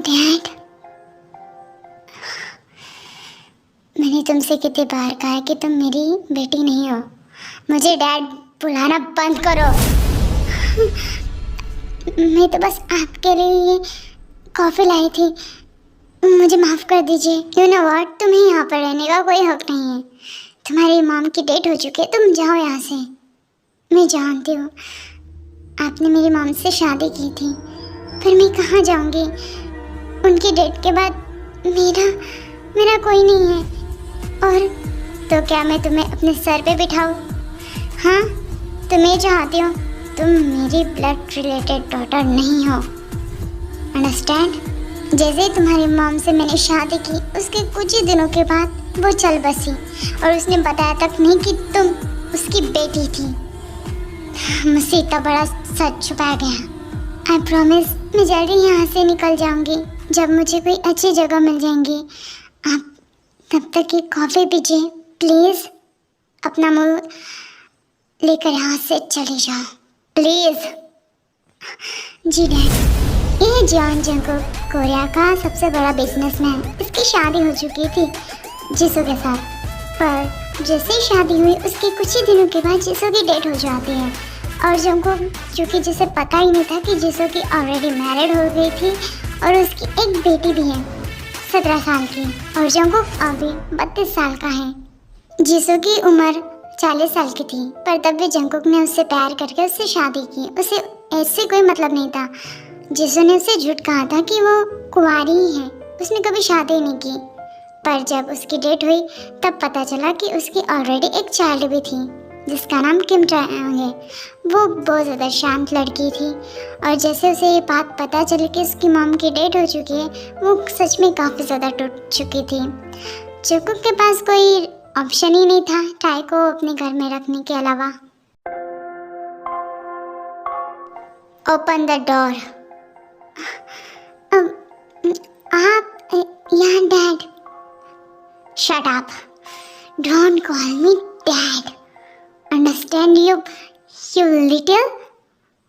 Dad, मैंने तुमसे कितनी बार कहा है कि तुम मेरी बेटी नहीं हो। मुझे डैड बुलाना बंद करो। मैं तो बस आपके लिए ये कॉफ़ी लाई थी, मुझे माफ़ कर दीजिए। यू नो व्हाट, तुम्हें यहाँ पर रहने का कोई हक नहीं है। तुम्हारी मॉम की डेट हो चुकी है, तुम जाओ यहाँ से। मैं जानती हूँ आपने मेरी मॉम से शादी की थी, पर मैं कहाँ जाऊँगी? उनकी डेट के बाद मेरा कोई नहीं है। और तो क्या मैं तुम्हें अपने सर पे बिठाऊँ? हाँ, तो मैं चाहती हूँ तुम मेरी ब्लड रिलेटेड डॉटर नहीं हो, अंडरस्टैंड? जैसे ही तुम्हारी मॉम से मैंने शादी की, उसके कुछ ही दिनों के बाद वो चल बसी और उसने बताया तक नहीं कि तुम उसकी बेटी थी। मुझसे इतना बड़ा सच छुपा गया। आई प्रॉमिस मैं जल्दी यहाँ से निकल जाऊँगी जब मुझे कोई अच्छी जगह मिल जाएंगी। आप तब तक ये कॉफ़ी पीजिए प्लीज़। अपना मुंह लेकर यहाँ से चले जाओ प्लीज़। जी डैड। ये जॉन जंगकुक कोरिया का सबसे बड़ा बिजनेसमैन। इसकी शादी हो चुकी थी जिसू के साथ, पर जैसे ही शादी हुई उसके कुछ ही दिनों के बाद जिसू की डेट हो जाती है। और जंगकुक, जो कि जिसे पता ही नहीं था कि जिसू की ऑलरेडी मैरिड हो गई थी और उसकी एक बेटी भी है 17 साल की, और जंगकुक अभी 32 साल का है। जिसू की उम्र 40 साल की थी, पर तब भी जंगकुक ने उससे प्यार करके उससे शादी की। उसे ऐसे कोई मतलब नहीं था। जिसू ने उसे झूठ कहा था कि वो कुंवारी ही है, उसने कभी शादी नहीं की। पर जब उसकी डेट हुई तब पता चला कि उसकी ऑलरेडी एक चाइल्ड भी थी जिसका नाम किम ट्रायंग है। वो बहुत ज़्यादा शांत लड़की थी, और जैसे उसे ये बात पता चली कि उसकी मॉम की डेट हो चुकी है, वो सच में काफ़ी ज़्यादा टूट चुकी थी। जंगकुक के पास कोई ऑप्शन ही नहीं था टाई को अपने घर में रखने के अलावा। Open the door. आप यहाँ dad. Shut up, don't call me dad, understand you little.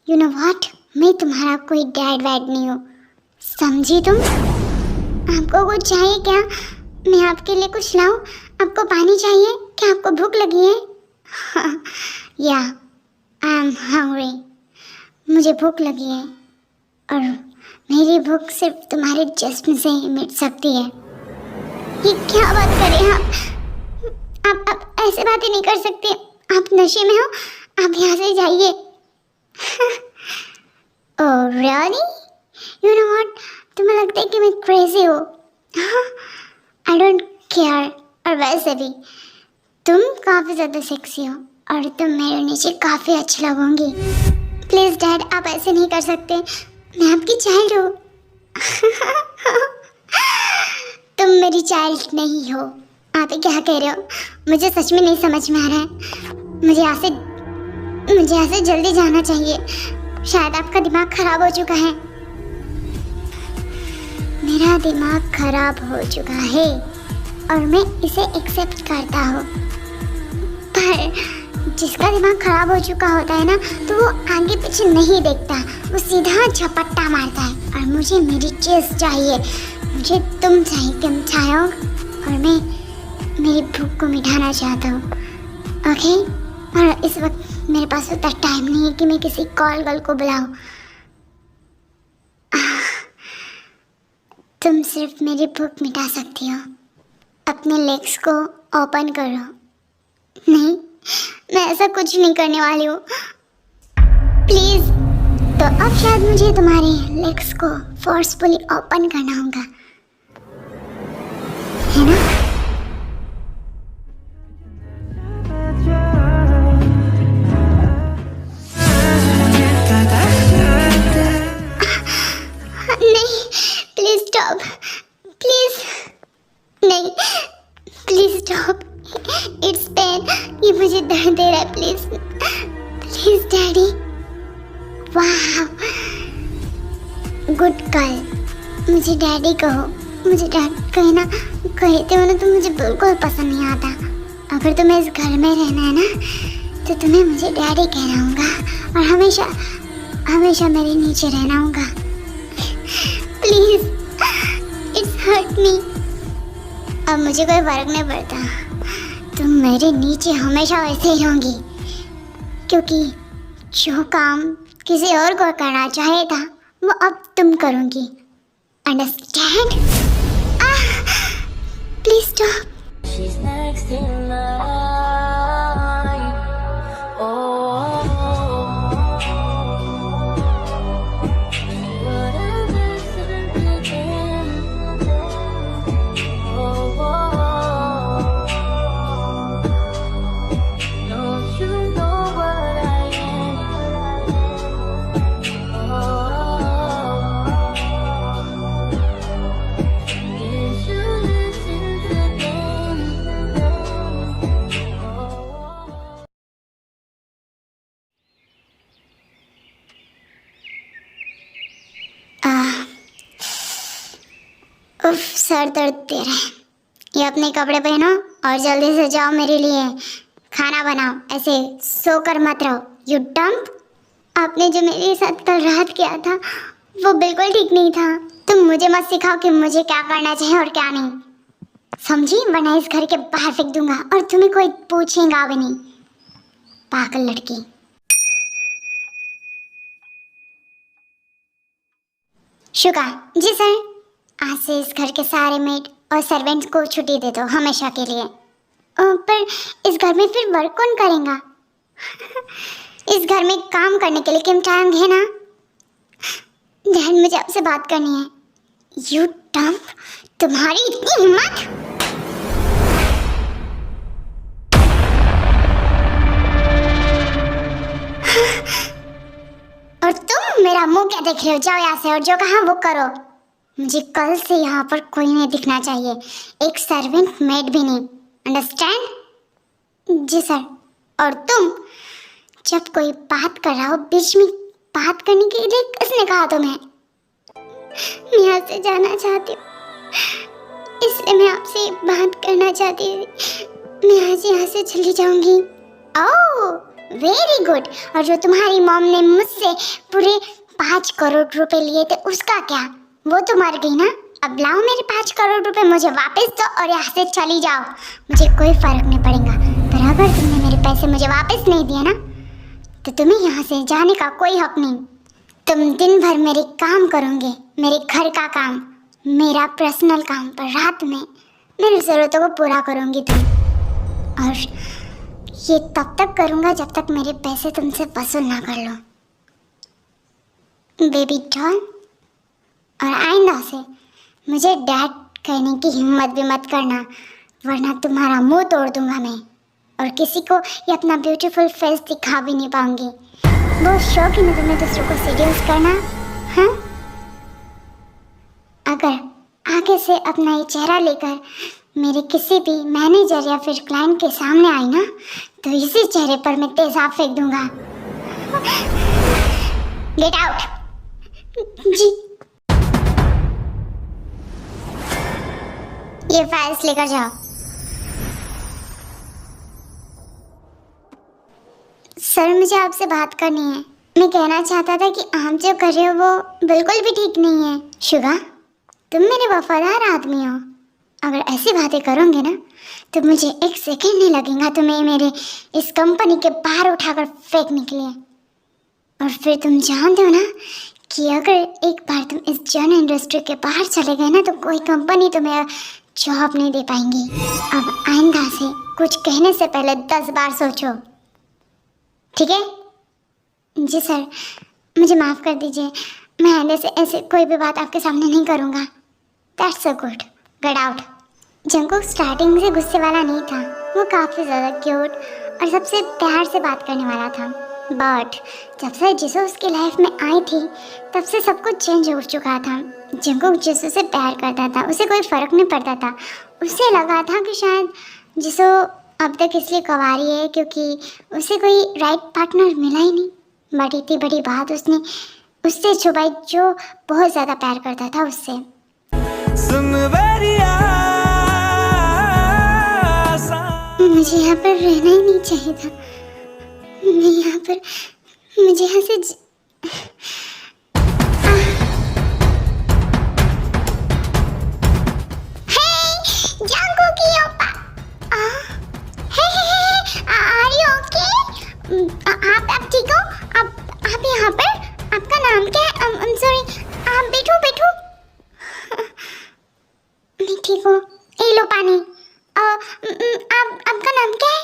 You know what, मैं तुम्हारा कोई डैड वैड नहीं हूँ, समझी तुम? आपको कुछ चाहिए क्या? मैं आपके लिए कुछ लाऊं? आपको पानी चाहिए? क्या आपको भूख लगी है? या आई एम हंग्री, मुझे भूख लगी है, और मेरी भूख सिर्फ तुम्हारे जिस्म से ही मिट सकती है। ये क्या बात कर रहे हैं आप ऐसे बातें नहीं कर सकते। आप नशे में हो, आप यहाँ से जाइए। Oh really? You know what, तुम्हें लगता है कि मैं क्रेजी हूँ? आई डोंट केयर। और वैसे भी तुम काफ़ी ज़्यादा सेक्सी हो और तुम मेरे नीचे काफ़ी अच्छी लगोगी। प्लीज़ डैड, आप ऐसे नहीं कर सकते, मैं आपकी चाइल्ड हूँ। तुम मेरी चाइल्ड नहीं हो। आप क्या कह रहे हो? मुझे सच में नहीं समझ में आ रहा है। मुझे यहाँ से जल्दी जाना चाहिए। शायद आपका दिमाग खराब हो चुका है। मेरा दिमाग खराब हो चुका है और मैं इसे एक्सेप्ट करता हूँ, पर जिसका दिमाग खराब हो चुका होता है ना, तो वो आगे पीछे नहीं देखता, वो सीधा झपट्टा मारता है। और मुझे मेरी चीज़ चाहिए, मुझे तुम चाहिए किम चायोंग, और मैं मेरी भूख को मिटाना चाहता हूँ, ओके? और इस वक्त मेरे पास उतना टाइम नहीं है कि मैं किसी कॉल गर्ल को बुलाऊँ। तुम सिर्फ मेरी भूख मिटा सकती हो। अपने लेग्स को ओपन करो। नहीं, मैं ऐसा कुछ नहीं करने वाली हूँ, प्लीज़। तो अब शायद मुझे तुम्हारे लेग्स को फोर्सफुली ओपन करना होगा, है ना? नहीं, प्लीज़ स्टॉप, प्लीज़ नहीं, प्लीज़ स्टॉप, इट्स पेन, ये मुझे दर्द दे रहा है, प्लीज़ प्लीज़ डैडी। वाह, गुड गर्ल, मुझे डैडी कहो, मुझे डैड कहते हो ना, तो मुझे बिल्कुल पसंद नहीं आता। अगर तुम्हें इस घर में रहना है ना, तो तुम्हें मुझे डैडी कहना होगा और हमेशा मेरे नीचे रहना होगा। Please hurt me. अब मुझे कोई फर्क नहीं पड़ता, तुम मेरे नीचे हमेशा वैसे ही होंगी, क्योंकि जो काम किसी और को करना चाहिए था वो अब तुम करोगी। Understand? Please stop. She's next in line. Oh, she would have listened again. Oh, don't you know what I am? Did you listen again? उफ, सर दर्द दे रहा है। ये अपने कपड़े पहनो और जल्दी से जाओ, मेरे लिए खाना बनाओ। ऐसे सोकर मत रहो, यू डम्प। आपने जो मेरे साथ कल रात किया था वो बिल्कुल ठीक नहीं था। तुम मुझे मत सिखाओ कि मुझे क्या करना चाहिए और क्या नहीं, समझी? वरना इस घर के बाहर फेंक दूंगा और तुम्हें कोई पूछेगा भी नहीं, पागल लड़की। शुका जी सर, आज से इस घर के सारे मेड और सर्वेंट्स को छुट्टी दे दो हमेशा के लिए। पर इस घर में फिर वर्क कौन करेगा? इस घर में काम करने के लिए किम टाइम है ना? डैड, मुझे आपसे बात करनी है। यू डम्प, तुम्हारी इतनी हिम्मत! और तुम मेरा मुंह क्या देख रहे हो? जाओ यहाँ से और जो कहा वो करो। मुझे कल से यहाँ पर कोई नहीं दिखना चाहिए, एक सर्वेंट मेड भी नहीं। अंडरस्टैंड? जी सर। और तुम जब कोई बात कर रहा हो बीच में बात करने के लिए किसने कहा तुम्हें? मैं यहाँ से जाना चाहती हूँ, इसलिए मैं आपसे बात करना चाहती हूँ। मैं आज यहाँ से चली जाऊंगी। Oh very good. और जो तुम्हारी मॉम ने मुझसे पूरे 5 करोड़ रुपए लिए थे उसका क्या? वो तो मर गई ना। अब लाओ मेरे 5 करोड़ रुपए मुझे वापस दो और यहाँ से चली जाओ। मुझे कोई फर्क नहीं पड़ेगा, पर अगर तुमने मेरे पैसे मुझे वापस नहीं दिए ना तो तुम्हें यहाँ से जाने का कोई हक नहीं। तुम दिन भर मेरे काम करोगे, मेरे घर का काम, मेरा पर्सनल काम, पर रात में मेरी ज़रूरतों को पूरा करूँगी तुम। और ये तब तक करूँगा जब तक मेरे पैसे तुमसे वसूल ना कर लो, बेबी डॉल। और आइंदा से मुझे डैड कहने की हिम्मत भी मत करना, वरना तुम्हारा मुंह तोड़ दूंगा मैं और किसी को ये अपना ब्यूटीफुल फेस दिखा भी नहीं पाऊंगी। बहुत शौक है ना तुम्हें दूसरों को सीड्यूस करना, हाँ? अगर आगे से अपना ये चेहरा लेकर मेरे किसी भी मैनेजर या फिर क्लाइंट के सामने आई ना तो इसी चेहरे पर मैं तेजाब फेंक दूंगा। Get out. जी, ये फाइल्स लेकर जाओ। सर, मुझे आपसे बात करनी है। मैं कहना चाहता था कि आप जो कर रहे हो वो बिल्कुल भी ठीक नहीं है। शुगा, तुम मेरे वफादार आदमी हो। अगर ऐसी बातें करोगे ना तो मुझे 1 सेकंड नहीं लगेगा तुम्हें मेरे इस कंपनी के बाहर उठाकर फेंकने के लिए। और फिर तुम जानते हो ना कि अगर एक बार तुम इस जर्न इंडस्ट्री के बाहर चले गए ना तो कोई कंपनी तुम्हें जॉब नहीं दे पाएंगी। अब आइंदा से कुछ कहने से पहले 10 बार सोचो, ठीक है? जी सर, मुझे माफ़ कर दीजिए। मैं आइंदा से ऐसे कोई भी बात आपके सामने नहीं करूँगा। That's so good. Get out. Jungkook starting से गुस्से वाला नहीं था, वो काफ़ी ज़्यादा क्यूट और सबसे प्यार से बात करने वाला था। बट जब से जिसो उसकी लाइफ में आई थी तब से सब कुछ चेंज हो चुका था। जंगकुक जिसो से प्यार करता था, उसे कोई फ़र्क नहीं पड़ता था। उसे लगा था कि शायद जिसो अब तक इसलिए कुंवारी है क्योंकि उसे कोई राइट पार्टनर मिला ही नहीं। बट इतनी बड़ी बात उसने उससे छुपाई जो बहुत ज़्यादा प्यार करता था उससे। मुझे यहाँ पर रहना ही नहीं चाहिए था। मैं यहाँ पर मुझे यहाँ से ठीक हूँ। ये लो पानी। आपका नाम क्या है?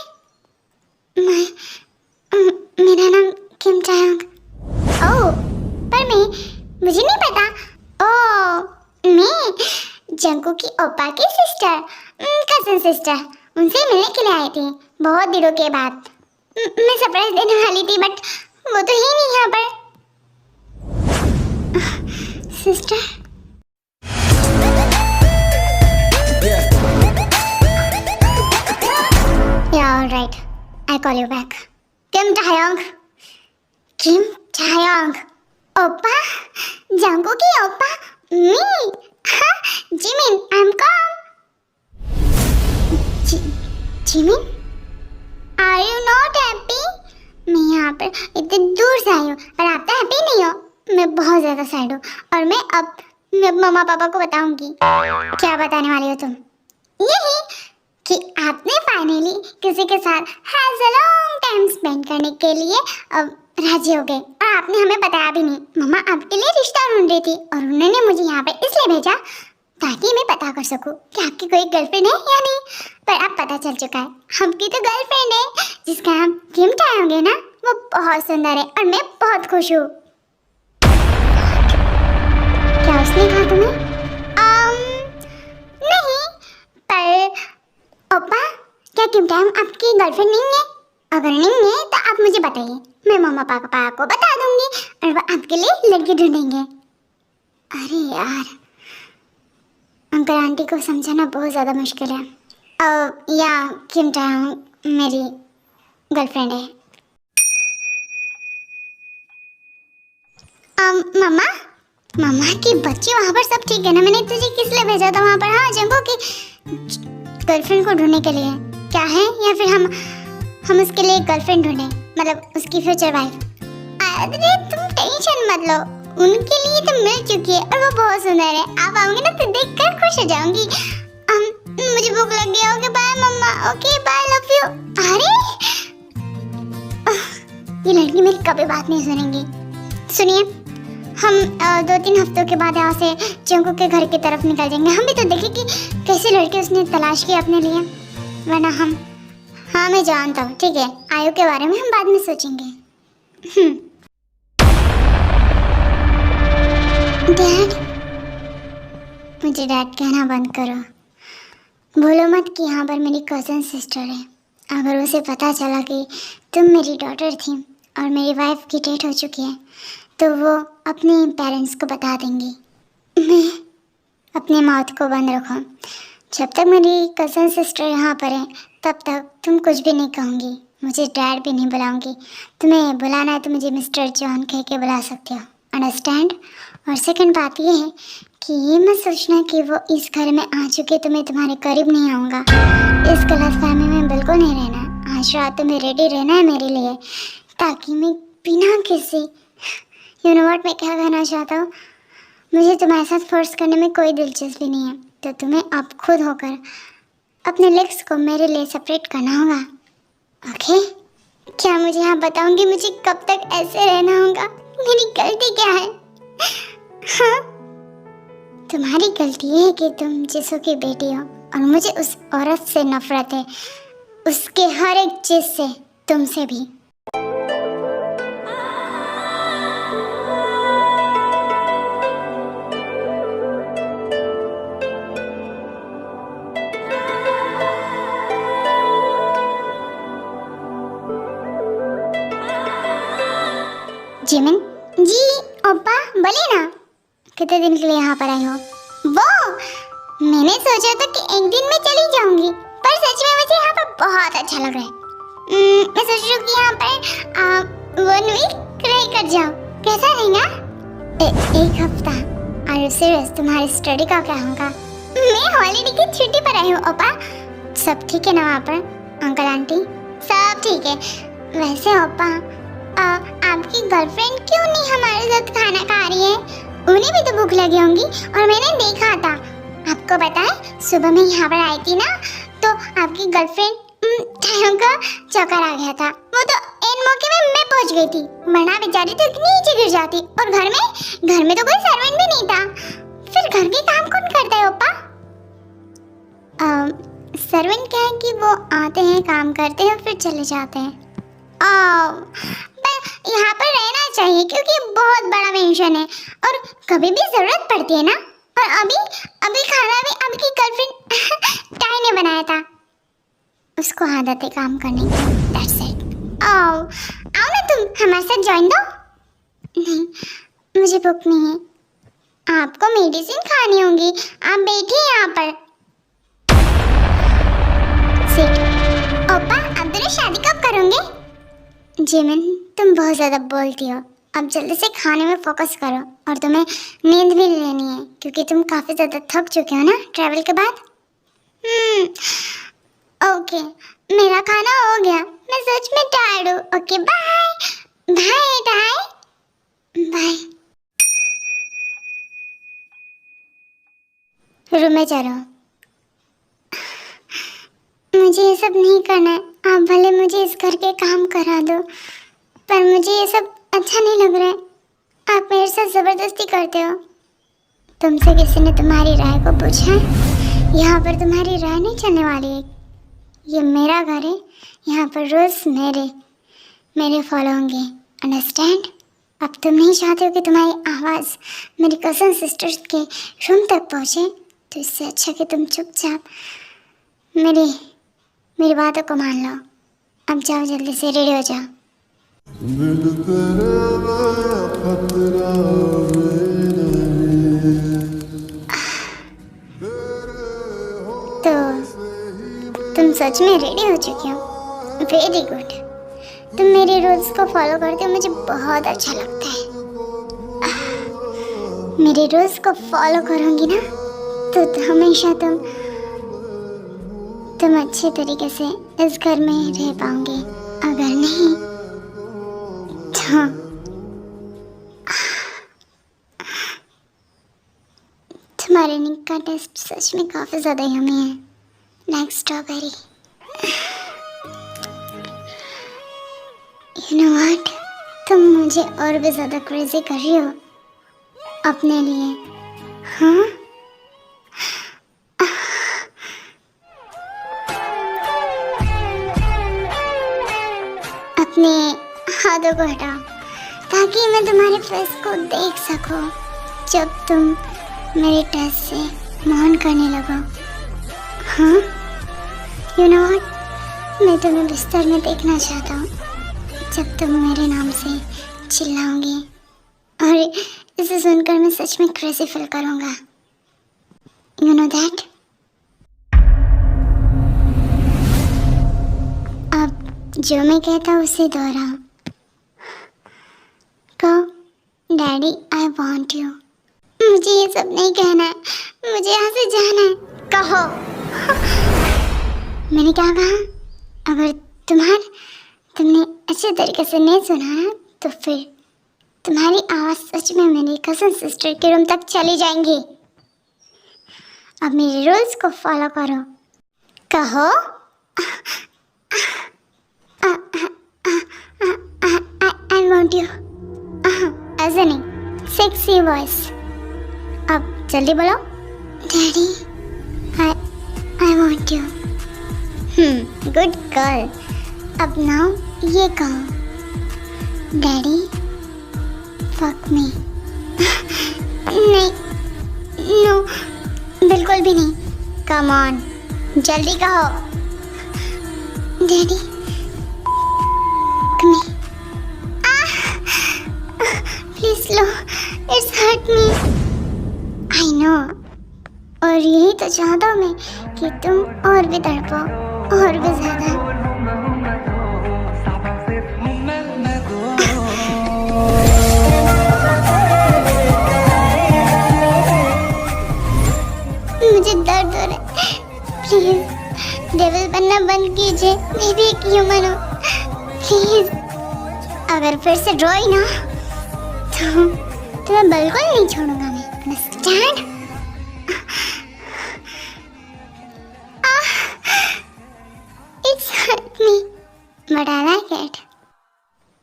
मेरा नाम किम चायोंग। ओह, पर मुझे नहीं पता। ओह, मैं जंगू की ओपा की सिस्टर, कजन सिस्टर, उनसे मिलने के लिए आई थी बहुत दिनों के बाद। मैं सरप्राइज देने वाली थी बट वो तो ही नहीं यहाँ पर। Sister, yeah, all right. I call you back. Kim Taeyong. Kim Taeyong. Oppa? Jungkook की Oppa? Me? हाँ, Jimin, I'm calm. Jimin? Are you not happy? मैं यहाँ पर इतने दूर से आई हूँ और आप तो हैप्पी नहीं हो। मैं बहुत ज़्यादा सैड हूँ और मैं मम्मा पापा को बताऊंगी। क्या बताने वाली हो तुम? यही कि आपने फाइनली किसी के साथ has a long time spend करने के लिए अब राजी हो गए और आपने हमें बताया भी नहीं। मम्मा आपके लिए रिश्ता ढूंढ रही थी और उन्होंने मुझे यहाँ पे इसलिए भेजा ताकि मैं पता कर सकूं कि आपकी कोई गर्लफ्रेंड है या नहीं। पर अब पता चल चुका है आपकी तो गर्लफ्रेंड है जिसका नाम किम टायोंग है ना। वो बहुत सुंदर है और मैं बहुत खुश हूँ। क्या उसने कहा तुम्हें? नहीं, पर ओप्पा, क्या किम टायोंग आपकी गर्लफ्रेंड नहीं है? अगर नहीं है तो आप मुझे बताइए, मैं मम्मा पापा को बता दूंगी और वो आपके लिए लड़की ढूंढेंगे। अरे यार, अंकल आंटी को समझाना बहुत ज़्यादा मुश्किल है। या किम टायोंग मेरी गर्लफ्रेंड है। मम्मा की बच्ची, वहाँ पर सब ठीक है ना? मैंने तुझे किस लिए भेजा था वहाँ पर? हाँ, जंगू की गर्लफ्रेंड को ढूंढने के लिए क्या है, या फिर हम उसके लिए गर्लफ्रेंड ढूंढे, मतलब उसकी फ्यूचर वाइफ। अरे तुम टेंशन मत लो, उनके लिए तो मिल चुकी है और वो बहुत सुंदर है। आप आओगे ना तो देखकर खुश हो जाऊंगी। मुझे भूख लग गई। Okay bye mama. Okay bye, love you. अरे ये लड़की मेरी कभी बात नहीं सुनेंगी। सुनिए, हम 2-3 हफ्तों के बाद यहाँ से जंगू के घर की तरफ निकल जाएंगे। हम भी तो देखें कि कैसे लड़के उसने तलाश की अपने लिए, वरना हम। हाँ मैं जानता हूँ, ठीक है, आयु के बारे में हम बाद में सोचेंगे। डैड, मुझे डैड कहना बंद करो। बोलो मत कि यहाँ पर मेरी कज़न सिस्टर है। अगर उसे पता चला कि तुम मेरी डॉटर थी और मेरी वाइफ की डेथ हो चुकी है तो वो अपने पेरेंट्स को बता देंगी। मैं अपनी मौत को बंद रखो। जब तक मेरी कज़न सिस्टर यहाँ पर है तब तक तुम कुछ भी नहीं कहूँगी, मुझे डैड भी नहीं बुलाऊँगी। तुम्हें बुलाना है तो मुझे मिस्टर जॉन कह के बुला सकते हो, अंडरस्टैंड? और सेकंड बात ये है कि ये मत सोचना कि वो इस घर में आ चुके तो मैं तुम्हारे करीब नहीं आऊँगा। इस गलतफहमी में बिल्कुल नहीं रहना। आज रात तुम्हें रेडी रहना है मेरे लिए, ताकि मैं बिना किसी यू नो व्हाट मैं क्या कहना चाहता हूँ, मुझे तुम्हारे साथ फोर्स करने में कोई दिलचस्पी नहीं है। तो तुम्हें अब खुद होकर अपने लेग्स को मेरे लिए सेपरेट करना होगा, ओके? क्या मुझे यहाँ बताऊंगी मुझे कब तक ऐसे रहना होगा? मेरी गलती क्या है? हाँ, तुम्हारी गलती है कि तुम जिसू की बेटी हो और मुझे उस औरत से नफरत है, उसके हर एक चीज से, तुमसे भी। जिमिन जी, ओप्पा बोलिए ना, कितने दिन के लिए यहाँ पर आई हो? वो मैंने सोचा था कि एक दिन में चली जाऊंगी, पर सच में मुझे यहाँ पर बहुत अच्छा लग रहा है। मैं सोच रही हूँ कि यहाँ पर 1 वीक रह कर जाऊँ, कैसा रहेगा? एक हफ्ता? Are you serious? तुम्हारी स्टडी का क्या होगा? मैं हॉलीडे की छुट्टी पर आई हूँ ओप्पा। सब ठीक है ना वहाँ पर? अंकल आंटी सब ठीक है? वैसे ओप्पा, आपकी गर्लफ्रेंड क्यों नहीं हमारे साथ खाना खा रही है? उन्हें भी तो भूख लगी होंगी। और मैंने देखा था, आपको पता है सुबह में यहाँ पर आई थी ना तो आपकी गर्लफ्रेंड का चक्कर आ गया था। वो तो इन मौके में मैं पहुँच गई थी, वरना बेचारी तो नीचे गिर जाती। और घर में तो कोई सर्वेंट भी नहीं था। फिर घर के काम कौन करता है ओप्पा? सर्वेंट क्या है कि वो आते हैं, काम करते हैं, फिर चले जाते हैं। पर यहाँ पर रहना चाहिए क्योंकि बहुत बड़ा मेंशन है और कभी भी ज़रूरत पड़ती है ना। और अभी खाना भी आपकी गर्लफ्रेंड टाई ने बनाया था। उसको आदत है काम करने की। That's it. आओ ना तुम हमारे साथ ज्वाइन दो। नहीं, मुझे भूख नहीं है। आपको मेडिसिन खानी होगी। आप बैठिए यहाँ पर। ओपा, आप दोनों शादी कब करोगे? जिमिन, तुम बहुत ज़्यादा बोलती हो। अब जल्दी से खाने में फोकस करो और तुम्हें नींद भी लेनी है क्योंकि तुम काफ़ी ज़्यादा थक चुके हो ना ट्रैवल के बाद। ओके, मेरा खाना हो गया। मैं सच में टायर्ड हूँ। Okay bye bye bye bye. Room में चलो। मुझे ये सब नहीं करना है। आप भले मुझे इस घर के काम करा दो पर मुझे ये सब अच्छा नहीं लग रहा है। आप मेरे साथ ज़बरदस्ती करते हो। तुमसे किसी ने तुम्हारी राय को पूछा है? यहाँ पर तुम्हारी राय नहीं चलने वाली है। ये मेरा घर है। यहाँ पर रूल्स मेरे फॉलो होंगे। अंडरस्टैंड? अब तुम नहीं चाहते हो कि तुम्हारी आवाज़ मेरी कज़न सिस्टर्स के रूम तक पहुँचे, तो इससे अच्छा कि तुम चुपचाप मेरी बातों को मान लो। अब जाओ, जल्दी से रेडी हो जाओ। तो तुम सच में रेडी हो चुके हो? Very good. तुम मेरे रूल्स को फॉलो करते हो, मुझे बहुत अच्छा लगता है। मेरे रूल्स को फॉलो करोगी ना तो हमेशा तुम अच्छे तरीके से इस घर में रह पाओगे। अगर नहीं तो तुम्हारे निक का टेस्ट सच में काफ़ी ज़्यादा यम्मी है, like strawberry. You know what, तुम मुझे और भी ज़्यादा क्रेजी कर रही हो अपने लिए। हाँ, अपने हाथों को हटाओ ताकि मैं तुम्हारे फेस को देख सकूं जब तुम मेरे टच से मोहन करने लगो। हाँ, यू नो व्हाट, मैं तुम्हें बिस्तर में देखना चाहता हूँ जब तुम मेरे नाम से चिल्लाओगे और इसे सुनकर मैं सच में क्रेजी फील करूँगा। You know that? अब जो मैं कहता हूँ उसे दोहराओ। कहो, डैडी आई वॉन्ट यू। मुझे ये सब नहीं कहना है, मुझे यहाँ से जाना है। कहो। मैंने क्या कहा? अगर तुमने अच्छे तरीके से नहीं सुना ना तो फिर तुम्हारी आवाज़ सच में मेरी कज़न सिस्टर के रूम तक चली जाएंगी। अब मेरे रूल्स को फॉलो करो। कहो, आई वॉन्ट यू। ऐसे नहीं, सेक्सी वॉइस। अब जल्दी बोलो। Daddy I want you. Good girl. अब नाउ ये कहो, डैडी फक मी। नहीं, नो, बिल्कुल भी नहीं। कम ऑन, जल्दी कहो, डैडी फक मी। प्लीज लो, it's hurt me. I know, और यही तो चाहता हूँ मैं कि तुम और भी तड़पो, और भी ज़्यादा। मुझे दर्द हो रहा है। प्लीज डेविल बनना बंद कीजिए। मैं भी एक ह्यूमन हूँ। प्लीज, अगर फिर से रोई ना तो तुम्हें बिल्कुल नहीं छोड़ूंगा मैं। Understand? It's hurt me but I like it.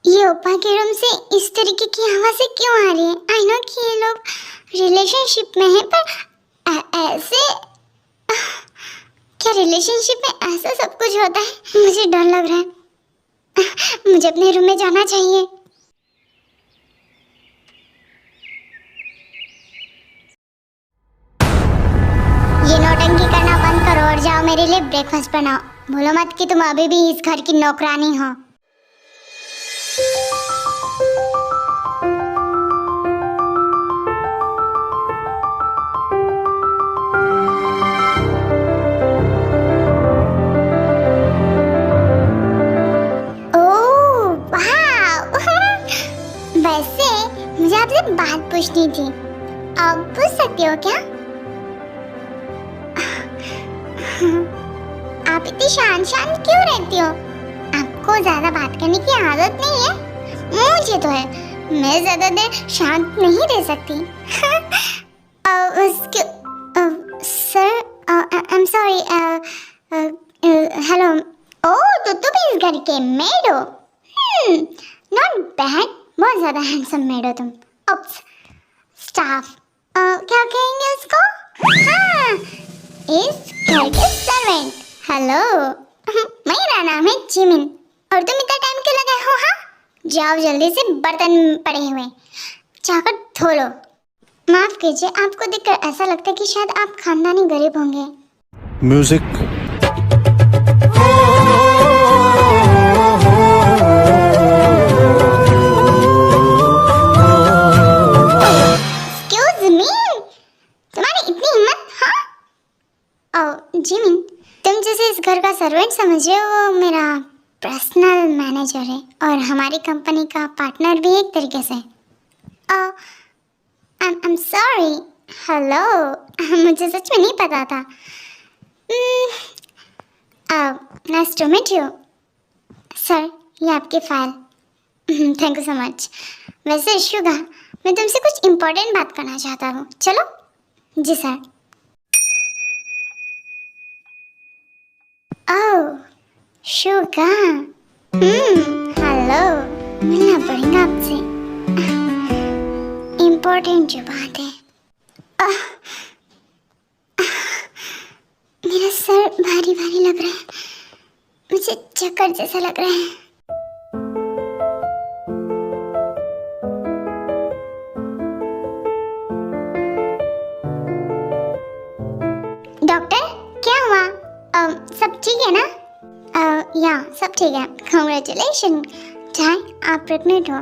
ये ओपा के रूम से इस तरीके की आवाज़ें क्यों आ रही है? आई नो कि ये लोग रिलेशनशिप में है पर ऐसे रिलेशनशिप में ऐसा सब कुछ होता है, मुझे डर लग रहा है। मुझे अपने रूम में जाना चाहिए। ये नौटंकी करना बंद करो और जाओ मेरे लिए ब्रेकफास्ट बनाओ। बोलो मत कि तुम अभी भी इस घर की नौकरानी हो। ओह, वाह। वैसे मुझे आपसे बात पूछनी थी, आप पूछ सकती हो क्या? आप इतनी शांत क्यों रहती हो? आपको ज्यादा बात करने की आदत नहीं है? मुझे तो है, मैं ज्यादा देर शांत नहीं रह सकती। Sir, I am sorry. Hello. Oh, तो तुम इस घर के मेड हो? नॉट बैड, बहुत ज्यादा हैंडसम मेड हो तुम। ओप्स, स्टाफ क्या कहेंगे उसको? हाँ, इस घर के सर्वेंट। हेलो, मेरा नाम है जिमिन। और तुम इतना टाइम क्यों लगाए हो? हाँ, जाओ जल्दी से, बर्तन पड़े हुए जाकर धो लो। माफ कीजिए, आपको देखकर ऐसा लगता है कि शायद आप खानदानी गरीब होंगे। म्यूजिक। एक्सक्यूज मी, तुम्हारी इतनी हिम्मत? हाँ, जिमिन, तुम जिसे इस घर का सर्वेंट समझे वो मेरा पर्सनल मैनेजर है और हमारी कंपनी का पार्टनर भी एक तरीके से। I'm sorry। हेलो, मुझे सच में नहीं पता था। Nice to meet you. Sir, ये आपकी file. Thank you so much. वैसे शुगा, मैं तुमसे कुछ इम्पोर्टेंट बात करना चाहता हूँ। चलो? जी सर। Oh, Suga. हेलो, मिलना पड़ेगा आपसे, इम्पोर्टेंट जो बात है। मेरा सर भारी भारी लग रहा है, मुझे चक्कर जैसा लग रहा है। डॉक्टर, क्या हुआ? सब ठीक है ना? या सब ठीक है। कांग्रेचुलेशन चाय, आप प्रेग्नेंट हो,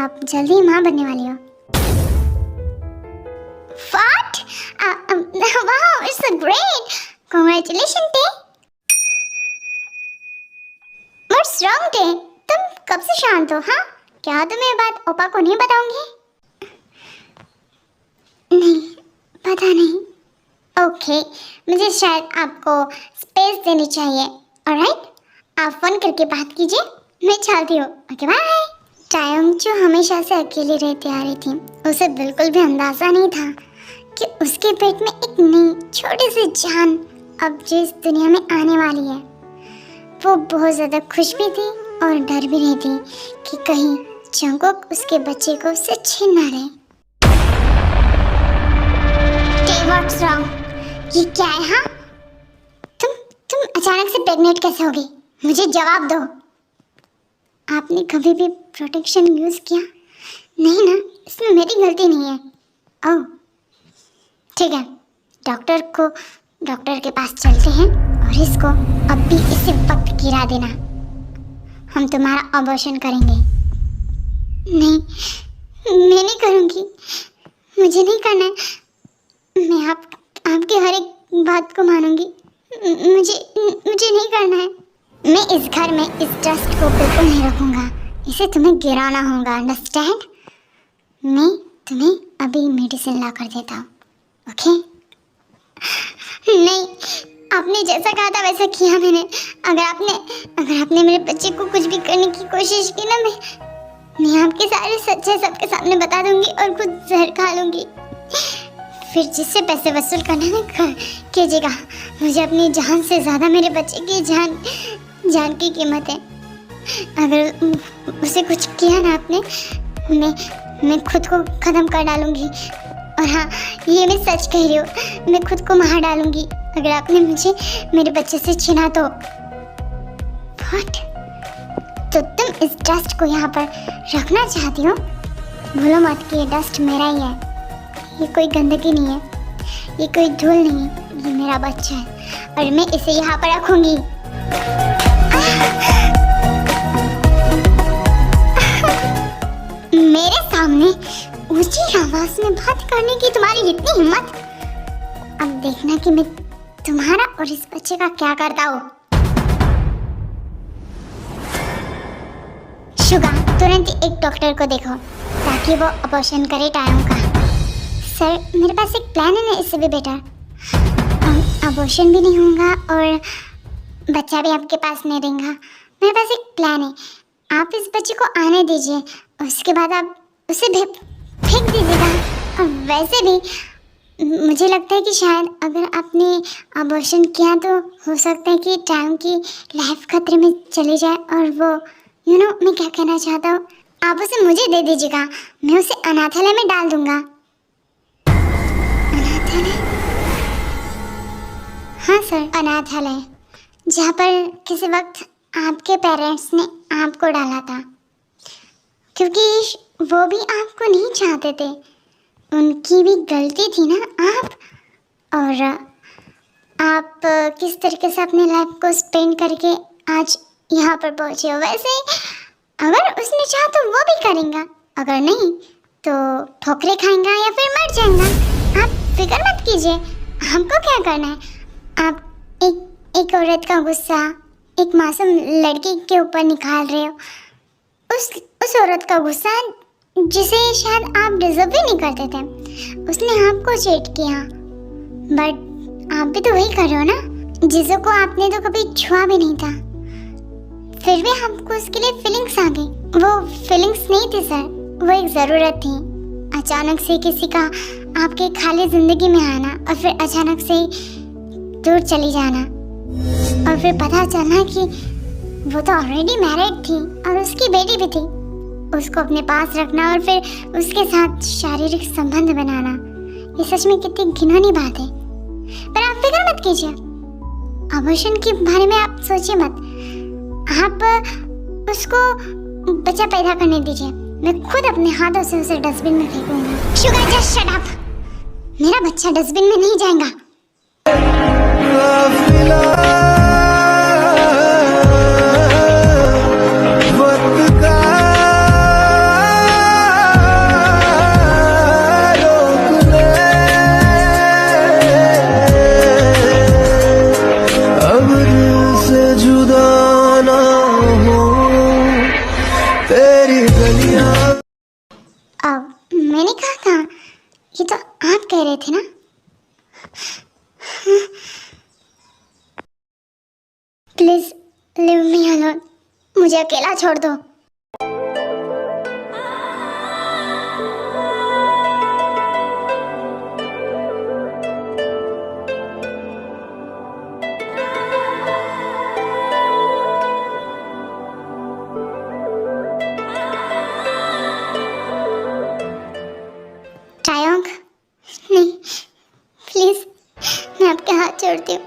आप जल्दी माँ बनने वाली हो। What? Wow, it's so great! Congratulations, Tay. What's wrong, Tay? तुम कब से शांत हो? हाँ, क्या तुम ये बात ओपा को नहीं बताओगी? नहीं, पता नहीं। ओके, मुझे शायद आपको स्पेस देनी चाहिए। ऑलराइट, आप फोन करके बात कीजिए, मैं चलती हूँ। Okay, bye. टायोंग जो हमेशा से अकेली रहती आ रही थी, उसे बिल्कुल भी अंदाजा नहीं था कि उसके पेट में एक नई छोटी सी जान अब जिस दुनिया में आने वाली है। वो बहुत ज़्यादा खुश भी थी और डर भी रही थी कि कहीं जंगकुक उसके बच्चे को उससे छीन ना ले। What's wrong? ये क्या है? हाँ, तुम अचानक से प्रेग्नेंट कैसे हो गई? मुझे जवाब दो। आपने कभी भी प्रोटेक्शन यूज किया? नहीं ना, इसमें मेरी गलती नहीं है। ओह, ठीक है, डॉक्टर के पास चलते हैं और इसको अभी इसी वक्त गिरा देना। हम तुम्हारा अबॉर्शन करेंगे। नहीं, मैं नहीं करूँगी, मुझे नहीं करना है। मैं आपकी हर एक बात को मानूंगी। मुझे नहीं करना है। मैं इस घर में इस डस्ट को बिल्कुल नहीं रखूँगा, इसे तुम्हें गिराना होगा, अंडरस्टैंड? मैं तुम्हें अभी मेडिसिन ला कर देता हूँ, ओके? नहीं, आपने जैसा कहा था वैसा किया मैंने। अगर आपने मेरे बच्चे को कुछ भी करने की कोशिश की ना, मैं आपके सारे सच्चे सबके सामने बता दूंगी और खुद जहर खा लूंगी। फिर जिससे पैसे वसूल करना ना कीजिएगा। मुझे अपनी जान से ज़्यादा मेरे बच्चे की जान की कीमत है। अगर उसे कुछ किया ना आपने, मैं खुद को ख़त्म कर डालूंगी। और हाँ, ये मैं सच कह रही हूँ, मैं खुद को मार डालूंगी अगर आपने मुझे मेरे बच्चे से छीना तो। व्हाट? तो तुम इस डस्ट को यहाँ पर रखना चाहती हो? भूलो मत कि ये डस्ट मेरा ही है। ये कोई गंदगी नहीं है, ये कोई धूल नहीं है, ये मेरा बच्चा है और मैं इसे यहाँ पर रखूंगी। मेरे सामने ऊंची आवाज में बात करने की तुम्हारी इतनी हिम्मत? अब देखना कि मैं तुम्हारा और इस बच्चे का क्या करता हूँ। शुगा, तुरंत एक डॉक्टर को देखो ताकि वो अबॉर्शन करे टायों का। सर, मेरे पास एक प्लान है ना, इससे भी बेटर। अबॉर्शन भी नहीं होगा और बच्चा भी आपके पास नहीं रहेगा। मेरे पास एक प्लान है, आप इस बच्चे को आने दीजिए, उसके बाद आप उसे फेंक दीजिएगा। और वैसे भी मुझे लगता है कि शायद अगर आपने अबॉर्शन किया तो हो सकता है कि टाइम की लाइफ खतरे में चली जाए। और वो मैं क्या कहना चाहता हूँ, आप उसे मुझे दे दीजिएगा, मैं उसे अनाथालय में डाल दूंगा। अनाथालय? हाँ सर, अनाथालय, जहाँ पर किसी वक्त आपके पेरेंट्स ने आपको डाला था, क्योंकि वो भी आपको नहीं चाहते थे, उनकी भी गलती थी ना आप। और आप किस तरीके से अपनी लाइफ को स्पेंड करके आज यहाँ पर पहुँचे हो। वैसे अगर उसने चाहा तो वो भी करेगा, अगर नहीं तो ठोकरे खाएंगा या फिर मर जाएगा। आप फिक्र मत कीजिए, हमको क्या करना है। आप एक औरत का गुस्सा एक मासूम लड़की के ऊपर निकाल रहे हो, उस औरत का गुस्सा जिसे शायद आप डिजर्व भी नहीं करते थे। उसने आपको चीट किया, बट आप भी तो वही कर रहे हो ना, जिसको आपने तो कभी छुआ भी नहीं था, फिर भी आपको उसके लिए फीलिंग्स आ गई। वो फीलिंग्स नहीं थी सर, वो एक ज़रूरत थी। अचानक से किसी का आपके खाली ज़िंदगी में आना और फिर अचानक से दूर चली जाना, और फिर पता चलना कि वो तो ऑलरेडी मैरिड थी और उसकी बेटी भी थी। उसको अपने पास रखना और फिर उसके साथ शारीरिक संबंध बनाना, ये सच में कितनी घिनौनी बात है। पर आप फिक्र मत कीजिए, अबॉर्शन के बारे में आप सोचिए मत। आप उसको बच्चा पैदा करने दीजिए, मैं खुद अपने हाथों से उसे डस्टबिन में फेंकूंगा। शुगर, जस्ट शट अप, मेरा बच्चा डस्टबिन में नहीं जाएगा। अब मैंने कहा था, ये तो आप कह रहे थे ना। प्लीज लीव मी अलोन, मुझे अकेला छोड़ दो। टायोंग, नहीं, प्लीज मैं आपके हाथ जोड़ती हूँ,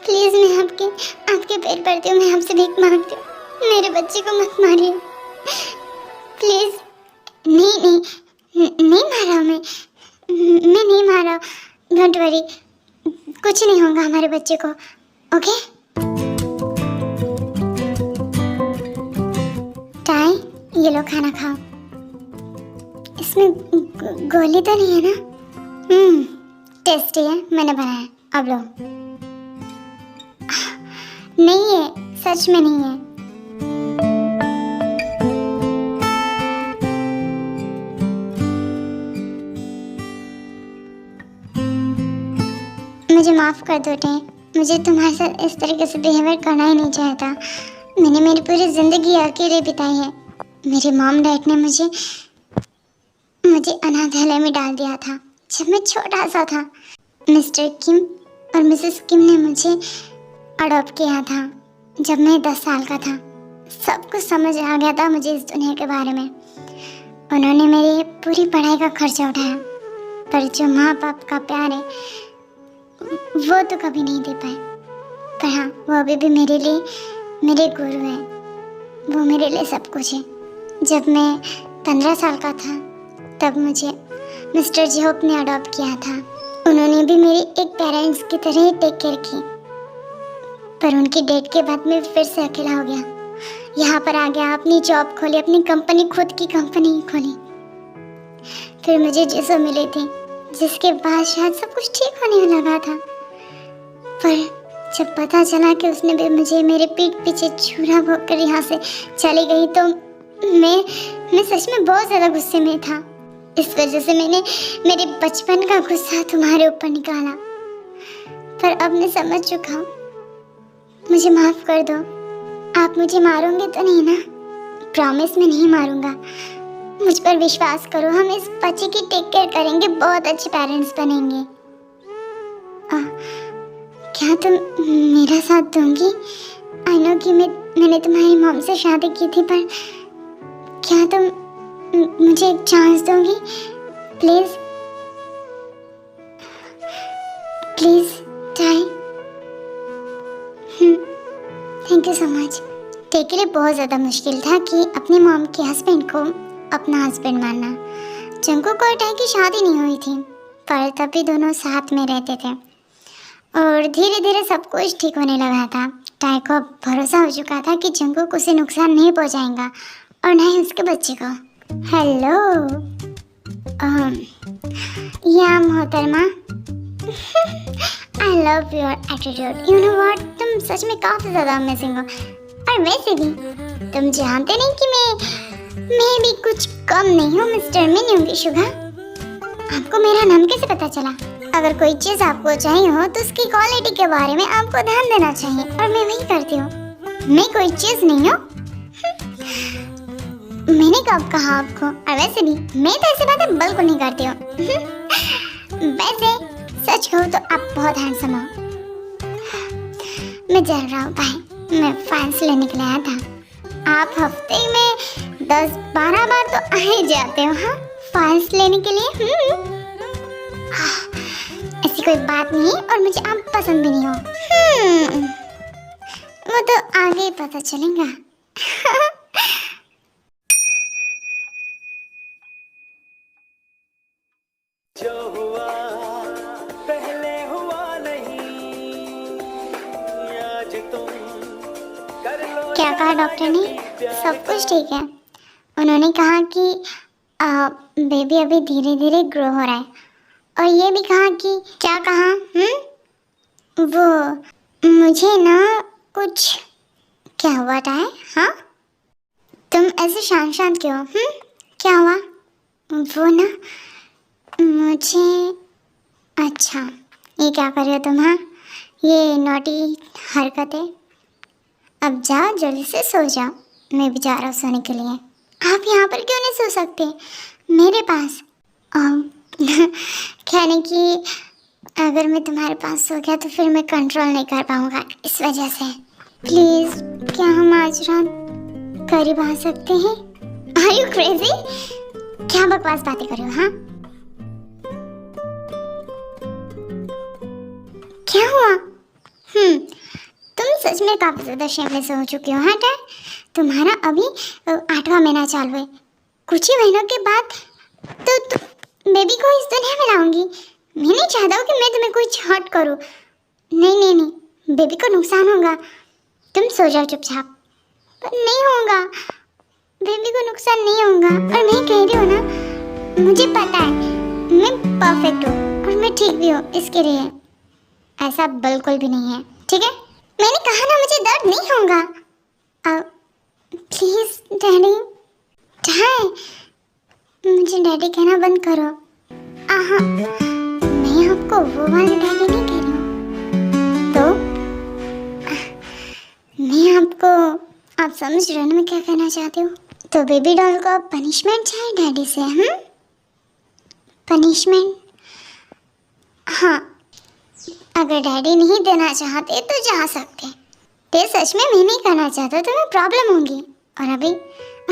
प्लीज मैं आपके पैर पड़ती हूँ, मैं आपसे भीख मांगती हूँ, मेरे बच्चे को मत मारिए प्लीज। नहीं मारा मैं नहीं मारा, डोंट वरी, कुछ नहीं होगा हमारे बच्चे को, ओके। टाई, ये लो खाना खाओ, इसमें गोली तो नहीं है ना? टेस्टी है, मैंने बनाया, अब लो। नहीं है, सच में नहीं है। मुझे माफ कर दो टे, मुझे तुम्हारे साथ इस तरीके से बिहेवियर करना ही नहीं चाहिए था। मैंने मेरी पूरी जिंदगी अकेले बिताई है। मेरे मॉम डैड ने मुझे अनाथालय में डाल दिया था जब मैं छोटा सा था। मिस्टर किम और मिसेस किम ने मुझे अडॉप्ट किया था जब मैं 10 साल का था। सब कुछ समझ आ गया था मुझे इस दुनिया के बारे में। उन्होंने मेरी पूरी पढ़ाई का खर्चा उठाया, पर जो माँ बाप का प्यार है वो तो कभी नहीं दे पाए। पर हाँ, वो अभी भी मेरे लिए मेरे गुरु हैं। वो मेरे लिए सब कुछ है। जब मैं 15 साल का था तब मुझे मिस्टर जेहोप ने अडॉप्ट किया था। उन्होंने भी मेरी एक पेरेंट्स की तरह ही टेक केयर की। पर उनकी डेथ के बाद मैं फिर से अकेला हो गया। यहाँ पर आ गया, अपनी जॉब खोली, अपनी कंपनी, खुद की कंपनी खोली। फिर मुझे जैसा मिले थे, जिसके बाद शायद सब कुछ ठीक होने लगा था। पर जब पता चला कि उसने भी मुझे मेरे पीठ पीछे छुरा भोंक कर यहाँ से चली गई तो मैं सच में बहुत ज़्यादा गुस्से में था। इस वजह से मैंने मेरे बचपन का गुस्सा तुम्हारे ऊपर निकाला। पर अब मैं समझ चुका हूँ। मुझे माफ़ कर दो। आप मुझे मारोगे तो नहीं ना? प्रॉमिस मैं नहीं मारूंगा। मुझ पर विश्वास करो, हम इस बच्चे की टेक केयर करेंगे, बहुत अच्छे पेरेंट्स बनेंगे। क्या तुम मेरा साथ दोगी? आई नो कि मैंने तुम्हारी मॉम से शादी की थी, पर क्या तुम मुझे एक चांस दोगी? Please please try. Thank you so much. टेक के लिए बहुत ज़्यादा मुश्किल था कि अपनी मॉम के हस्बैंड को अपना हस्बैंड मानना। जंकुक और टाई की शादी नहीं हुई थी, पर तब भी दोनों साथ में रहते थे और धीरे धीरे सब कुछ ठीक होने लगा था। टाई को भरोसा हो चुका था कि जंकुक उसे नुकसान नहीं पहुंचाएगा और ना ही उसके बच्चे को। हेलो या मोहतरमा, I love your attitude. You know what, तुम सच में काफ़ी ज़्यादा अमेजिंग हो। और वैसे भी तुम जानते नहीं कि मैं भी कुछ कम नहीं हूँ मिस्टर मिन्यूंगी शुगर। आपको मेरा नाम कैसे पता चला? अगर कोई चीज़ आपको चाहिए हो तो उसकी क्वालिटी के बारे में आपको ध्यान देना चाहिए और मैं वही करती हूँ। मैं कोई चीज़ नहीं हूँ। मैंने कब कहा आपको? और वैसे भी मैं तो ऐसी बातें बिल्कुल नहीं करती हूँ। वैसे सच कहूँ तो आप बहुत हैंडसम हो। मैं चल रहा हूँ, बाय। मैं फाइल्स लेने के लिए आया था। आप हफ्ते में 10-12 बार तो आ ही जाते हो हाँ, फाइल्स लेने के लिए। ऐसी कोई बात नहीं और मुझे आप पसंद भी नहीं हो। वो तो आगे ही पता चलेगा। जो हुआ पहले हुआ नहीं, आज तुम कर लो। क्या कहा डॉक्टर ने? सब कुछ ठीक है। उन्होंने कहा कि बेबी अभी धीरे धीरे ग्रो हो रहा है और ये भी कहा कि क्या कहा? वो मुझे ना कुछ क्या हुआ टाई? हाँ, तुम ऐसे शांत शांत क्यों? क्या हुआ? वो ना मुझे, अच्छा ये क्या कर रहे हो तुम? हाँ, ये नॉटी हरकतें। अब जाओ जल्दी से सो जाओ। मैं भी जा रहा हूँ सोने के लिए। आप यहाँ पर क्यों नहीं सो सकते मेरे पास? कहने की अगर मैं तुम्हारे पास सो गया तो फिर मैं कंट्रोल नहीं कर पाऊँगा, इस वजह से। प्लीज़ क्या हम आज रात करीब आ सकते हैं? Are you crazy? क्या बकवास बातें कर रहे हो? हाँ, क्या हुआ? तुम सच में काफी ज्यादा शेमलेस हो चुकी हो। हाँ टाई, तुम्हारा अभी 8वां महीना चालू है। कुछ ही महीनों के बाद तो बेबी को इस दुनिया में लाऊंगी। मैं नहीं चाहता हूँ कि मैं तुम्हें कुछ हर्ट करूँ। नहीं नहीं नहीं, बेबी को नुकसान होगा। तुम सो जाओ चुपचाप। पर नहीं होगा, बेबी को नुकसान नहीं होगा। और मैं कह रही हूँ ना, मुझे पता है मैं परफेक्ट हूँ और मैं ठीक भी हूँ। इसके लिए ऐसा बिल्कुल भी नहीं है, ठीक है? मैंने कहा ना मुझे दर्द नहीं होगा। प्लीज डैडी, मुझे डैडी कहना बंद करो। मैं आपको वो वाला डैडी नहीं कह रही हूँ। तो मैं आपको, आप समझ रहे हो ना मैं क्या कहना चाहती हूँ? तो बेबी डॉल को पनिशमेंट चाहिए डैडी से? पनिशमेंट? हाँ, अगर डैडी नहीं देना चाहते तो जा सकते। ये सच में मैं नहीं करना चाहता तो मैं प्रॉब्लम होगी। और